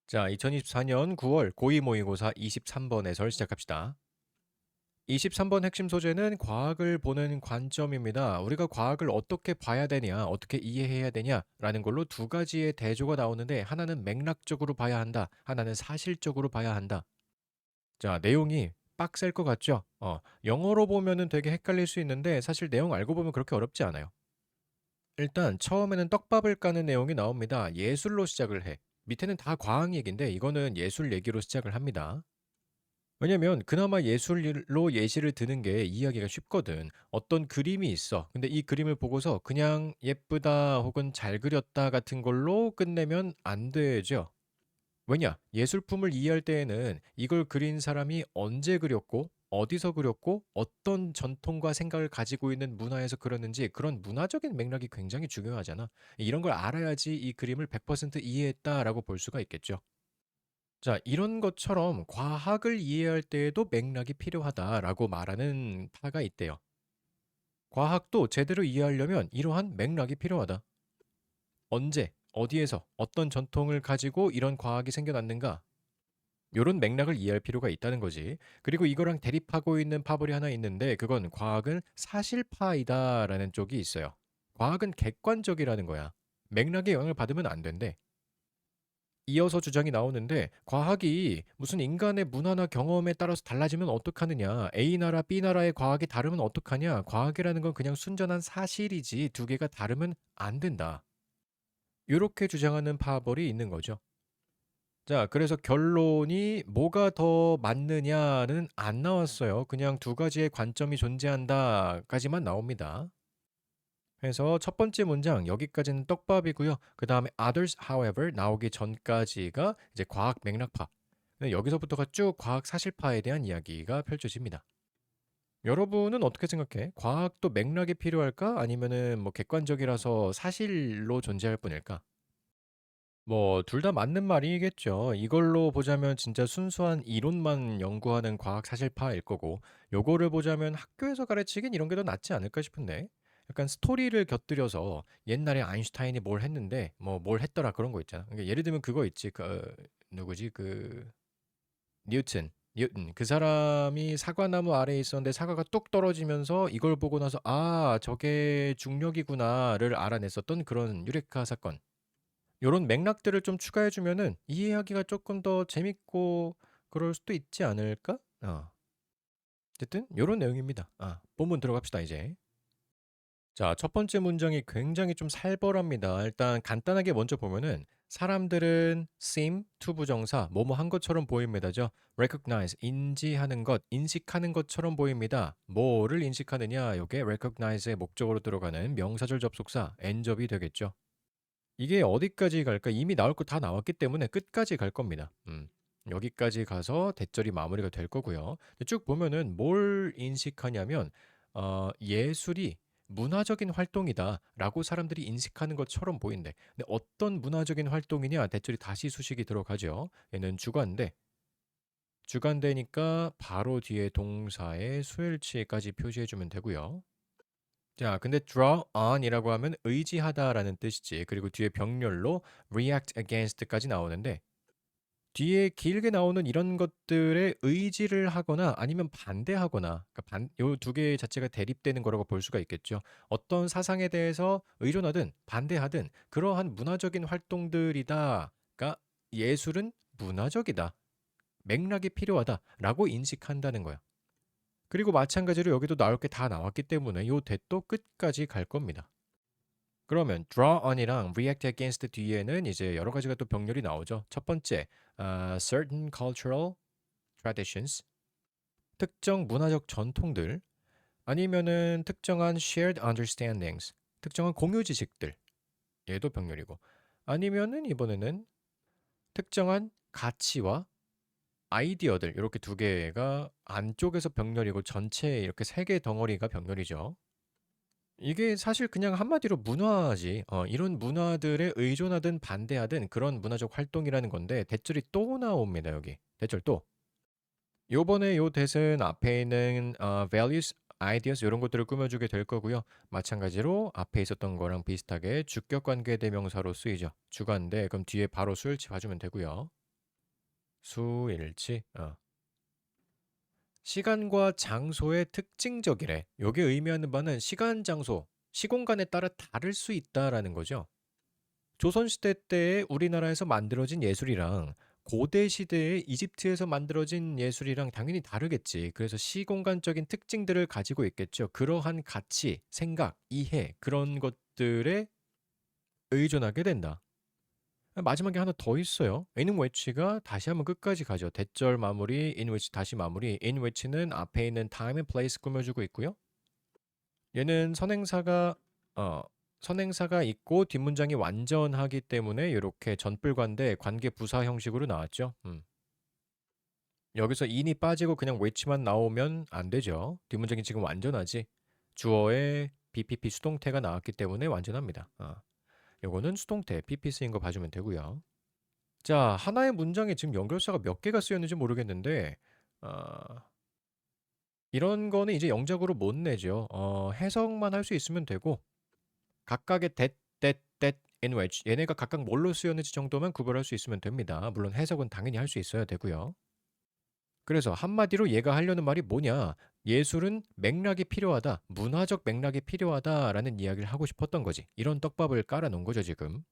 자, 2024년 9월 고2 모의고사 23번 해설 시작합시다. 23번 핵심 소재는 과학을 보는 관점입니다. 우리가 과학을 어떻게 봐야 되냐, 어떻게 이해해야 되냐라는 걸로 두 가지의 대조가 나오는데 하나는 맥락적으로 봐야 한다, 하나는 사실적으로 봐야 한다. 자, 내용이 빡셀 것 같죠? 영어로 보면은 되게 헷갈릴 수 있는데 사실 내용 알고 보면 그렇게 어렵지 않아요. 일단 처음에는 떡밥을 까는 내용이 나옵니다. 예술로 시작을 해. 밑에는 다 과학 얘기인데 이거는 예술 얘기로 시작을 합니다. 왜냐면 그나마 예술로 예시를 드는 게 이해하기가 쉽거든. 어떤 그림이 있어. 근데 이 그림을 보고서 그냥 예쁘다 혹은 잘 그렸다 같은 걸로 끝내면 안 되죠. 왜냐? 예술품을 이해할 때에는 이걸 그린 사람이 언제 그렸고, 어디서 그렸고, 어떤 전통과 생각을 가지고 있는 문화에서 그렸는지 그런 문화적인 맥락이 굉장히 중요하잖아. 이런 걸 알아야지 이 그림을 100% 이해했다라고 볼 수가 있겠죠. 자, 이런 것처럼 과학을 이해할 때에도 맥락이 필요하다라고 말하는 파가 있대요. 과학도 제대로 이해하려면 이러한 맥락이 필요하다. 언제, 어디에서, 어떤 전통을 가지고 이런 과학이 생겨났는가? 요런 맥락을 이해할 필요가 있다는 거지. 그리고 이거랑 대립하고 있는 파벌이 하나 있는데 그건 과학은 사실파이다라는 쪽이 있어요. 과학은 객관적이라는 거야. 맥락의 영향을 받으면 안 된대. 이어서 주장이 나오는데 과학이 무슨 인간의 문화나 경험에 따라서 달라지면 어떡하느냐. A 나라, B 나라의 과학이 다르면 어떡하냐. 과학이라는 건 그냥 순전한 사실이지 두 개가 다르면 안 된다. 요렇게 주장하는 파벌이 있는 거죠. 자, 그래서 결론이 뭐가 더 맞느냐는 안 나왔어요. 그냥 두 가지의 관점이 존재한다까지만 나옵니다. 그래서 첫 번째 문장 여기까지는 떡밥이고요. 그 다음에 others, however 나오기 전까지가 이제 과학 맥락파. 근데 여기서부터가 쭉 과학 사실파에 대한 이야기가 펼쳐집니다. 여러분은 어떻게 생각해? 과학도 맥락이 필요할까? 아니면은 뭐 객관적이라서 사실로 존재할 뿐일까? 뭐 둘 다 맞는 말이겠죠. 이걸로 보자면 진짜 순수한 이론만 연구하는 과학 사실파일 거고 요거를 보자면 학교에서 가르치긴 이런 게 더 낫지 않을까 싶은데. 약간 스토리를 곁들여서 옛날에 아인슈타인이 뭘 했는데 뭐 뭘 했더라 그런 거 있잖아. 그러니까 예를 들면 그거 있지. 누구지? 뉴튼. 그 사람이 사과나무 아래에 있었는데 사과가 뚝 떨어지면서 이걸 보고 나서 '아 저게 중력이구나.'를 알아냈었던 그런 유레카 사건. 요런 맥락들을 좀 추가해 주면은 이해하기가 쪼끔 더 재밌고 그럴 수도 있지 않을까? 어쨌든 요런 내용입니다. 본문 들어갑시다 이제. 자, 첫 번째 문장이 굉장히 좀 살벌합니다. 일단 간단하게 먼저 보면은 사람들은 seem to 부정사 뭐뭐 한 것처럼 보입니다죠. recognize 인지하는 것, 인식하는 것처럼 보입니다. 뭐를 인식하느냐? 요게 recognize의 목적으로 들어가는 명사절 접속사 end접이 되겠죠. 이게 어디까지 갈까? 이미 나올 거 다 나왔기 때문에 끝까지 갈 겁니다. 여기까지 가서 대절이 마무리가 될 거고요. 쭉 보면은 뭘 인식하냐면 예술이 문화적인 활동이다라고 사람들이 인식하는 것처럼 보인대. 근데 어떤 문화적인 활동이냐? 대절이 다시 수식이 들어가죠. 얘는 주관대. 주관대니까 바로 뒤에 동사의 수일치까지 표시해 주면 되고요. 자, 근데 draw on이라고 하면 의지하다라는 뜻이지. 그리고 뒤에 병렬로 react against까지 나오는데 뒤에 길게 나오는 이런 것들에 의지를 하거나 아니면 반대하거나 그러니까 요 두 개 자체가 대립되는 거라고 볼 수가 있겠죠. 어떤 사상에 대해서 의존하든 반대하든 그러한 문화적인 활동들이다. 그러니까 예술은 문화적이다. 맥락이 필요하다라고 인식한다는 거야. 그리고 마찬가지로 여기도 나올 게 다 나왔기 때문에 요 대도 끝까지 갈 겁니다. 그러면 draw on이랑 react against 뒤에는 이제 여러 가지가 또 병렬이 나오죠. 첫 번째, certain cultural traditions, 특정 문화적 전통들, 아니면은 특정한 shared understandings, 특정한 공유 지식들, 얘도 병렬이고, 아니면은 이번에는 특정한 가치와 아이디어들, 이렇게 두 개가 안쪽에서 병렬이고 전체 이렇게 세 개 덩어리가 병렬이죠. 이게 사실 그냥 한마디로 문화지. 이런 문화들에 의존하든 반대하든 그런 문화적 활동이라는 건데 대절이 또 나옵니다, 여기. 대절 또. 요번에 요 대은 앞에 있는 values, ideas 요런 것들을 꾸며주게 될 거고요. 마찬가지로 앞에 있었던 거랑 비슷하게 주격 관계 대명사로 쓰이죠. 주관인데 그럼 뒤에 바로 수일치 봐주면 되고요. 수일치. 시간과 장소의 특징적이래. 요게 의미하는 바는 시간, 장소, 시공간에 따라 다를 수 있다라는 거죠. 조선시대 때에 우리나라에서 만들어진 예술이랑 고대 시대의 이집트에서 만들어진 예술이랑 당연히 다르겠지. 그래서 시공간적인 특징들을 가지고 있겠죠. 그러한 가치, 생각, 이해, 그런 것들에 의존하게 된다. 마지막에 하나 더 있어요. in which가 다시 한번 끝까지 가죠. 대절 마무리, in which 다시 마무리. in which는 앞에 있는 time and place 꾸며주고 있고요. 얘는 어, 선행사가 있고 뒷문장이 완전하기 때문에 이렇게 전불관대 관계 부사 형식으로 나왔죠. 여기서 in이 빠지고 그냥 which만 나오면 안 되죠. 뒷문장이 지금 완전하지. 주어에 BPP 수동태가 나왔기 때문에 완전합니다. 요거는 수동태 PP 쓰인 거 봐주면 되고요. 자, 하나의 문장에 지금 연결사가 몇 개가 쓰였는지 모르겠는데 어, 이런 거는 이제 영작으로 못 내죠. 해석만 할 수 있으면 되고 각각의 that, in which 얘네가 각각 뭘로 쓰였는지 정도만 구별할 수 있으면 됩니다. 물론 해석은 당연히 할 수 있어야 되고요. 그래서 한마디로 얘가 하려는 말이 뭐냐? 예술은 맥락이 필요하다, 문화적 맥락이 필요하다라는 이야기를 하고 싶었던 거지. 이런 떡밥을 깔아놓은 거죠, 지금.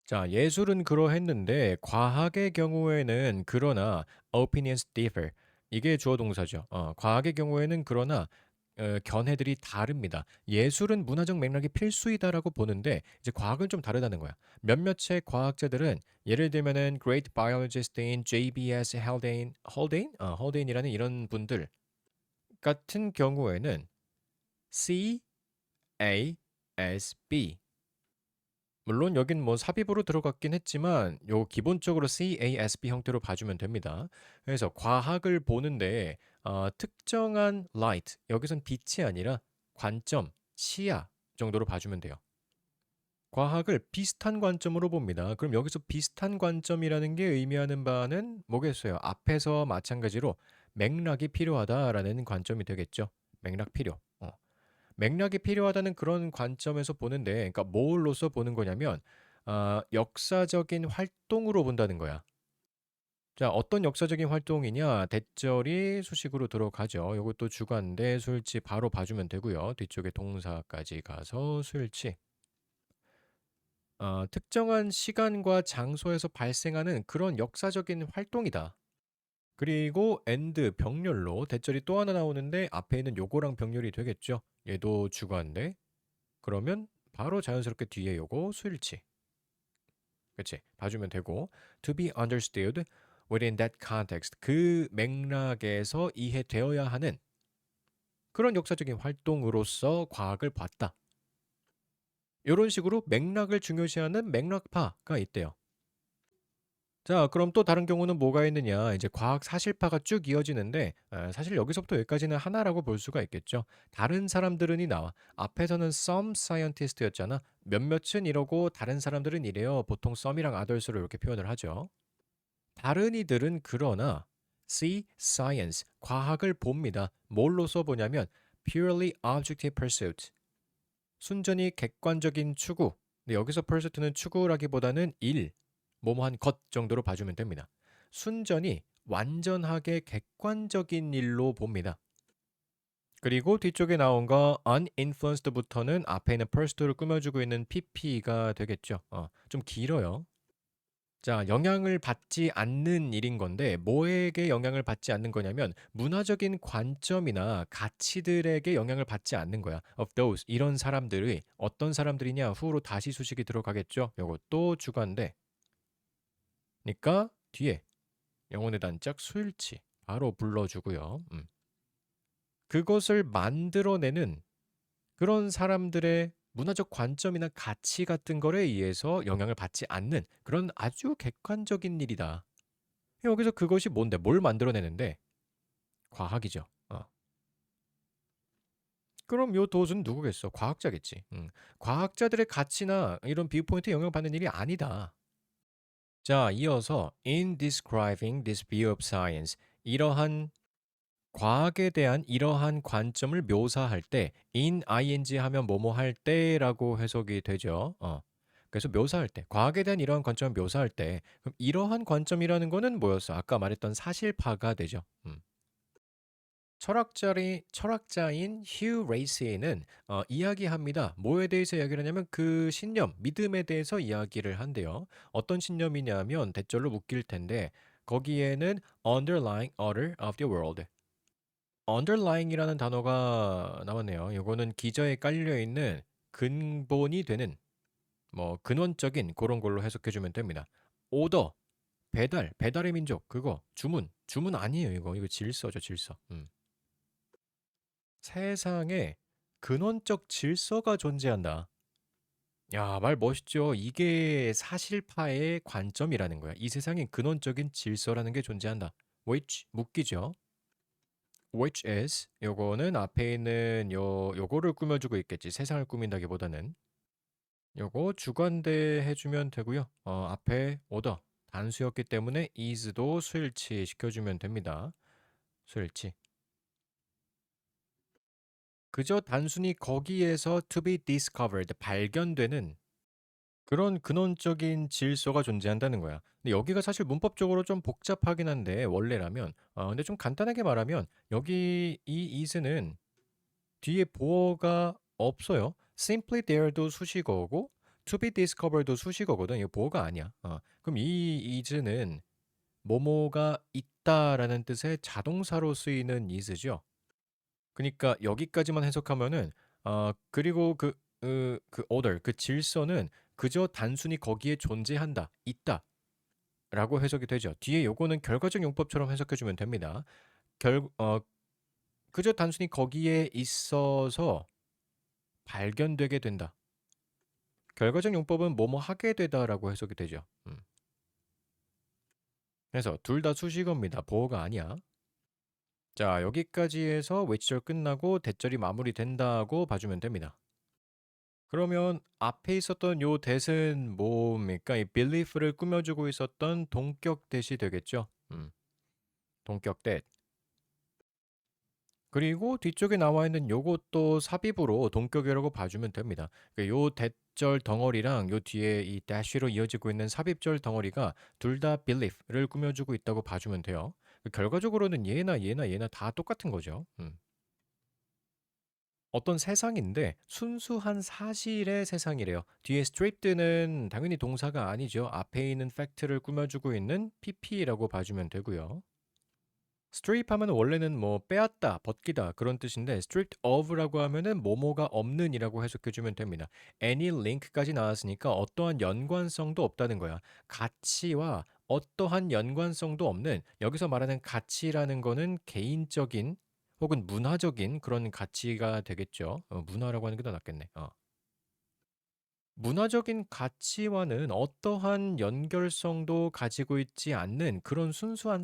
자, 예술은 그러했는데 과학의 경우에는 그러나 opinions differ. 이게 주어 동사죠. 과학의 경우에는 그러나 견해들이 다릅니다. 예술은 문화적 맥락이 필수이다라고 보는데 이제 과학은 좀 다르다는 거야. 몇몇의 과학자들은 예를 들면은 Great Biologist인 JBS 헐데인이라는 이런 분들 같은 경우에는 CASB 물론 여긴 뭐 삽입으로 들어갔긴 했지만 요 기본적으로 CASB 형태로 봐주면 됩니다. 그래서 과학을 보는데 특정한 light, 여기선 빛이 아니라 관점, 시야 정도로 봐주면 돼요. 과학을 비슷한 관점으로 봅니다. 그럼 여기서 비슷한 관점이라는 게 의미하는 바는 뭐겠어요? 앞에서 마찬가지로 맥락이 필요하다라는 관점이 되겠죠. 맥락 필요. 맥락이 필요하다는 그런 관점에서 보는데, 그러니까 뭘로서 보는 거냐면, 역사적인 활동으로 본다는 거야. 자, 어떤 역사적인 활동이냐? 대절이 수식으로 들어가죠. 이것도 주관대 수일치 바로 봐주면 되고요. 뒤쪽에 동사까지 가서 수일치. 특정한 시간과 장소에서 발생하는 그런 역사적인 활동이다. 그리고 and 병렬로 대절이 또 하나 나오는데 앞에 있는 요거랑 병렬이 되겠죠. 얘도 주관대. 그러면 바로 자연스럽게 뒤에 요거 수일치. 그치? 봐주면 되고 to be understood within that context 그 맥락에서 이해되어야 하는 그런 역사적인 활동으로서 과학을 봤다. 이런 식으로 맥락을 중요시하는 맥락파가 있대요. 자, 그럼 또 다른 경우는 뭐가 있느냐? 이제 과학 사실파가 쭉 이어지는데 사실 여기서부터 여기까지는 하나라고 볼 수가 있겠죠. 다른 사람들은이 나와. 앞에서는 some scientist였잖아. 몇몇은 이러고 다른 사람들은 이래요. 보통 some이랑 others로 이렇게 표현을 하죠. 다른 이들은 그러나 see science 과학을 봅니다. 뭘로 써보냐면 purely objective pursuit 순전히 객관적인 추구. 근데 여기서 pursuit는 추구라기보다는 일, 뭐뭐한 것 정도로 봐주면 됩니다. 순전히 완전하게 객관적인 일로 봅니다. 그리고 뒤쪽에 나온 거 uninfluenced부터는 앞에 있는 first를 꾸며주고 있는 pp가 되겠죠. 좀 길어요. 자, 영향을 받지 않는 일인 건데 뭐에게 영향을 받지 않는 거냐면 문화적인 관점이나 가치들에게 영향을 받지 않는 거야. of those 이런 사람들의 어떤 사람들이냐 후로 다시 수식이 들어가겠죠. 요것도 주관데 그러니까 뒤에 영혼의 단짝 수일치 바로 불러주고요. 그것을 만들어내는 그런 사람들의 문화적 관점이나 가치 같은 거에 의해서 영향을 받지 않는 그런 아주 객관적인 일이다. 여기서 그것이 뭔데? 뭘 만들어내는데? 과학이죠. 그럼 요 도수는 누구겠어? 과학자겠지. 과학자들의 가치나 이런 뷰포인트에 영향받는 일이 아니다. 자, 이어서 in describing this view of science 이러한 과학에 대한 이러한 관점을 묘사할 때 in ing 하면 뭐뭐 할 때라고 해석이 되죠. 그래서 묘사할 때, 과학에 대한 이러한 관점을 묘사할 때, 그럼 이러한 관점이라는 거는 뭐였어? 아까 말했던 사실파가 되죠. 철학자인 휴 레이시는 이야기합니다. 뭐에 대해서 이야기를 하냐면 그 신념, 믿음에 대해서 이야기를 한대요. 어떤 신념이냐면 대절로 묶일 텐데 거기에는 underlying order of the world. underlying이라는 단어가 나왔네요. 이거는 기저에 깔려 있는 근본이 되는 뭐 근원적인 그런 걸로 해석해 주면 됩니다. 오더, 배달의 민족, 그거 주문 아니에요. 이거 질서죠, 질서. 세상에 근원적 질서가 존재한다. 야, 말 멋있죠? 이게 사실파의 관점이라는 거야. 이 세상에 근원적인 질서라는 게 존재한다. which 묶이죠. which is 요거는 앞에 있는 요거를 꾸며주고 있겠지. 세상을 꾸민다기보다는 요거 주관대 해주면 되고요. 앞에 order 단수였기 때문에 is도 수일치 시켜주면 됩니다. 수일치. 그저 단순히 거기에서 to be discovered, 발견되는 그런 근원적인 질서가 존재한다는 거야. 근데 여기가 사실 문법적으로 좀 복잡하긴 한데 원래라면 근데 좀 간단하게 말하면 여기 이 is는 뒤에 보어가 없어요. simply there도 수식어고 to be discovered도 수식어거든. 이거 보어가 아니야. 그럼 이 is는 뭐뭐가 있다라는 뜻의 자동사로 쓰이는 is죠. 그니까 여기까지만 해석하면은 그리고 그 order, 그 질서는 그저 단순히 거기에 존재한다, 있다라고 해석이 되죠. 뒤에 요거는 결과적 용법처럼 해석해 주면 됩니다. 결 그저 단순히 거기에 있어서 발견되게 된다. 결과적 용법은 뭐뭐 하게 되다라고 해석이 되죠. 그래서 둘 다 수식어입니다. 보어가 아니야. 자, 여기까지 해서 외치절 끝나고 대절이 마무리된다고 봐주면 됩니다. 그러면 앞에 있었던 요 that은 뭡니까? 이 belief를 꾸며주고 있었던 동격 that이 되겠죠? 동격 that. 그리고 뒤쪽에 나와 있는 요것도 삽입으로 동격이라고 봐주면 됩니다. 요 that절 덩어리랑 요 뒤에 이 dash로 이어지고 있는 삽입절 덩어리가 둘 다 belief를 꾸며주고 있다고 봐주면 돼요. 결과적으로는 얘나 다 똑같은 거죠. 어떤 세상인데 순수한 사실의 세상이래요. 뒤에 stripped는 당연히 동사가 아니죠. 앞에 있는 팩트를 꾸며주고 있는 pp라고 봐주면 되고요. strip 하면 원래는 뭐 빼앗다, 벗기다 그런 뜻인데 stripped of라고 하면은 뭐뭐가 없는이라고 해석해주면 됩니다. any link까지 나왔으니까 어떠한 연관성도 없다는 거야. 가치와 어떠한 연관성도 없는 여기서 말하는 가치라는 거는 개인적인 혹은 문화적인 그런 가치가 되겠죠. 문화라고 하는 게 더 낫겠네. 문화적인 가치와는 어떠한 연결성도 가지고 있지 않는 그런 순수한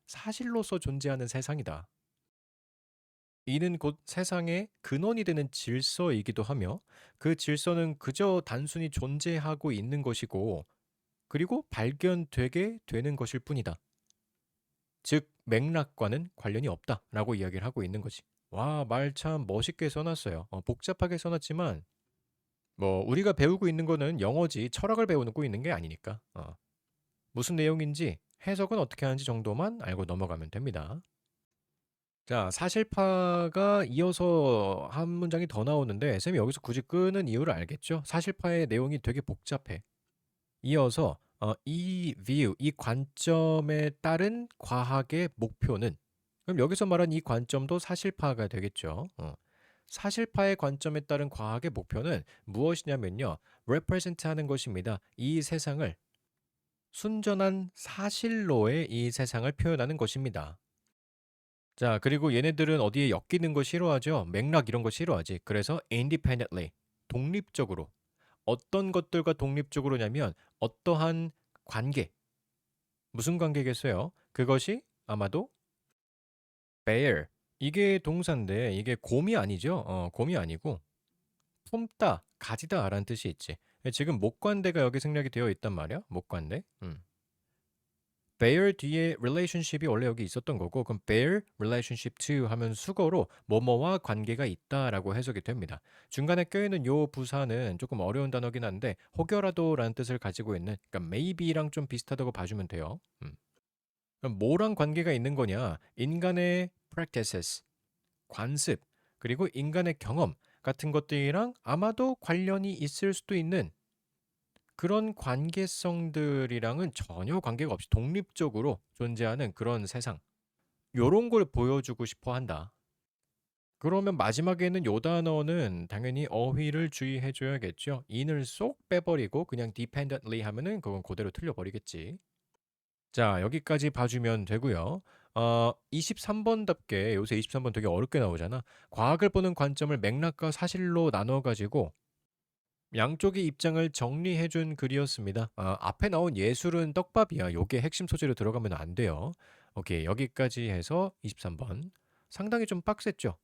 사실로서 존재하는 세상이다. 이는 곧 세상의 근원이 되는 질서이기도 하며 그 질서는 그저 단순히 존재하고 있는 것이고 그리고 발견되게 되는 것일 뿐이다. 즉 맥락과는 관련이 없다라고 이야기를 하고 있는 거지. 와, 말 참 멋있게 써놨어요. 복잡하게 써놨지만 뭐 우리가 배우고 있는 거는 영어지 철학을 배우고 있는 게 아니니까 무슨 내용인지 해석은 어떻게 하는지 정도만 알고 넘어가면 됩니다. 자, 사실파가 이어서 한 문장이 더 나오는데 쌤이 여기서 굳이 끄는 이유를 알겠죠? 사실파의 내용이 되게 복잡해. 이어서 이 view, 이 관점에 따른 과학의 목표는 그럼 여기서 말한 이 관점도 사실파가 되겠죠. 사실파의 관점에 따른 과학의 목표는 무엇이냐면요. represent 하는 것입니다. 이 세상을 순전한 사실로의 이 세상을 표현하는 것입니다. 자, 그리고 얘네들은 어디에 엮이는 거 싫어하죠? 맥락 이런 거 싫어하지. 그래서 independently, 독립적으로. 어떤 것들과 독립적으로냐면 어떠한 관계, 무슨 관계겠어요? 그것이 아마도 bear. 이게 동사인데 이게 곰이 아니죠? 곰이 아니고 품다, 가지다라는 뜻이 있지. 지금 목관대가 여기 생략이 되어 있단 말이야. 목관대. bear 뒤에 relationship이 원래 여기 있었던 거고 그럼 bear relationship to 하면 수거로 뭐뭐와 관계가 있다라고 해석이 됩니다. 중간에 껴있는 요 부사는 조금 어려운 단어긴 한데 혹여라도라는 뜻을 가지고 있는 그러니까 maybe랑 좀 비슷하다고 봐주면 돼요. 그럼 뭐랑 관계가 있는 거냐? 인간의 practices, 관습, 그리고 인간의 경험 같은 것들이랑 아마도 관련이 있을 수도 있는 그런 관계성들이랑은 전혀 관계가 없이 독립적으로 존재하는 그런 세상. 요런 걸 보여주고 싶어 한다. 그러면 마지막에는 요 단어는 당연히 어휘를 주의해 줘야겠죠. in을 쏙 빼버리고 그냥 dependently 하면은 그건 그대로 틀려버리겠지. 자, 여기까지 봐주면 되고요. 23번답게 요새 23번 되게 어렵게 나오잖아. 과학을 보는 관점을 맥락과 사실로 나눠가지고 양쪽의 입장을 정리해 준 글이었습니다. 앞에 나온 예술은 떡밥이야. 요게 핵심 소재로 들어가면 안 돼요. 오케이, 여기까지 해서 23번. 상당히 좀 빡셌죠?